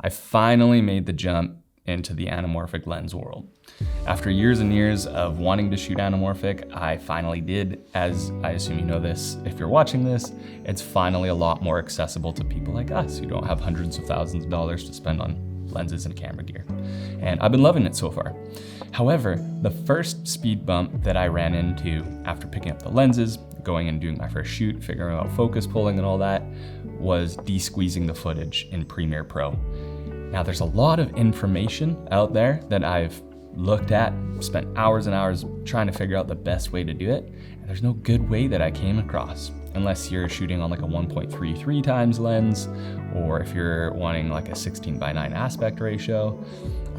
I finally made the jump into the anamorphic lens world. After years and years of wanting to shoot anamorphic, I finally did. As I assume you know this, if you're watching this, it's finally a lot more accessible to people like us who don't have hundreds of thousands of dollars to spend on lenses and camera gear. And I've been loving it so far. However, the first speed bump that I ran into after picking up the lenses, going and doing my first shoot, figuring out focus pulling and all that, was de-squeezing the footage in Premiere Pro. Now there's a lot of information out there that I've looked at, spent hours and hours trying to figure out the best way to do it, and there's no good way that I came across, unless you're shooting on like a 1.33 times lens, or if you're wanting like a 16:9 aspect ratio.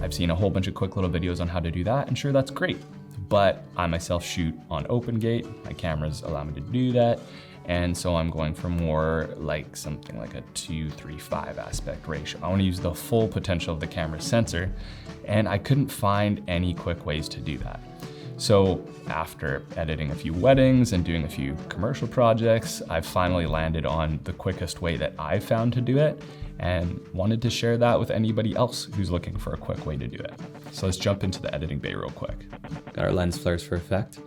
I've seen a whole bunch of quick little videos on how to do that, and sure, that's great. But I myself shoot on open gate, my cameras allow me to do that, and so I'm going for more like something like a 2:3:5 aspect ratio. I want to use the full potential of the camera's sensor, and I couldn't find any quick ways to do that. So after editing a few weddings and doing a few commercial projects, I've finally landed on the quickest way that I've found to do it, and wanted to share that with anybody else who's looking for a quick way to do it. So let's jump into the editing bay real quick. Got our lens flares for effect.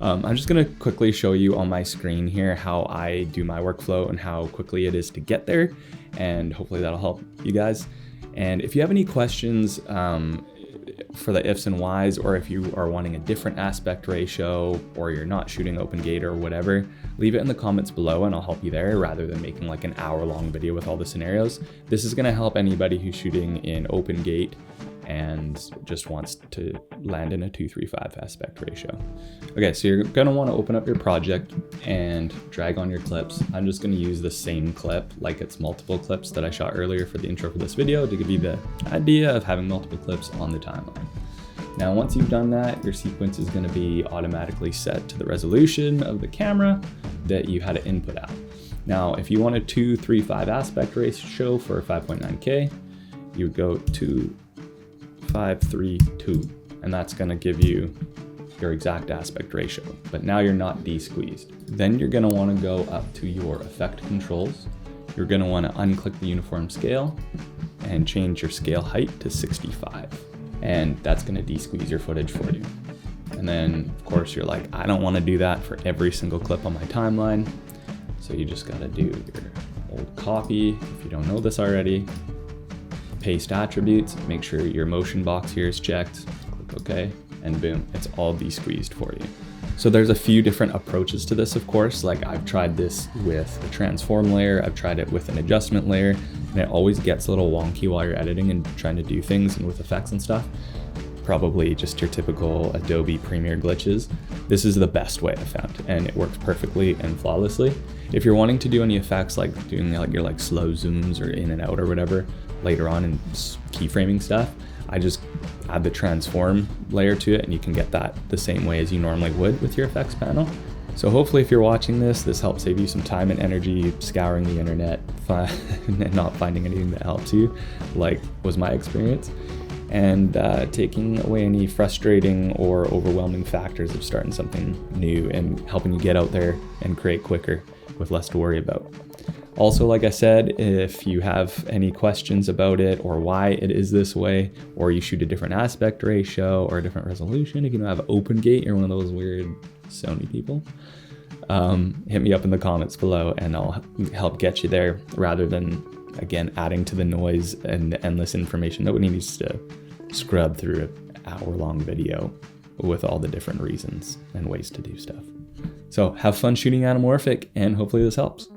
I'm just gonna quickly show you on my screen here how I do my workflow and how quickly it is to get there, and hopefully that'll help you guys. And if you have any questions for the ifs and whys, or if you are wanting a different aspect ratio, or you're not shooting open gate or whatever, leave it in the comments below and I'll help you there, rather than making like an hour-long video with all the scenarios. This is gonna help anybody who's shooting in open gate and just wants to land in a 2:3:5 aspect ratio. Okay, so you're gonna wanna open up your project and drag on your clips. I'm just gonna use the same clip, like it's multiple clips that I shot earlier for the intro for this video, to give you the idea of having multiple clips on the timeline. Now, once you've done that, your sequence is gonna be automatically set to the resolution of the camera that you had to input out. Now, if you want a 2:3:5 aspect ratio for 5.9K, you would go 2:5:3:2, and that's gonna give you your exact aspect ratio, but now you're not de-squeezed. Then you're gonna wanna go up to your effect controls. You're gonna wanna unclick the uniform scale and change your scale height to 65. And that's gonna de-squeeze your footage for you. And then of course you're like, I don't wanna do that for every single clip on my timeline. So you just gotta do your old copy, if you don't know this already. Paste attributes, make sure your motion box here is checked, click OK, and boom, it's all de-squeezed for you. So there's a few different approaches to this, of course. Like I've tried this with a transform layer, I've tried it with an adjustment layer, and it always gets a little wonky while you're editing and trying to do things and with effects and stuff. Probably just your typical Adobe Premiere glitches. This is the best way I found, and it works perfectly and flawlessly. If you're wanting to do any effects, like doing like your like slow zooms or in and out or whatever later on in keyframing stuff, I just add the transform layer to it, and you can get that the same way as you normally would with your effects panel. So hopefully if you're watching this helps save you some time and energy scouring the internet and not finding anything that helps you, like was my experience, and taking away any frustrating or overwhelming factors of starting something new and helping you get out there and create quicker with less to worry about. Also, like I said, if you have any questions about it or why it is this way, or you shoot a different aspect ratio or a different resolution, if you don't have open gate, you're one of those weird Sony people, hit me up in the comments below and I'll help get you there, rather than, again, adding to the noise and the endless information. Nobody needs to scrub through an hour-long video with all the different reasons and ways to do stuff. So have fun shooting anamorphic, and hopefully this helps.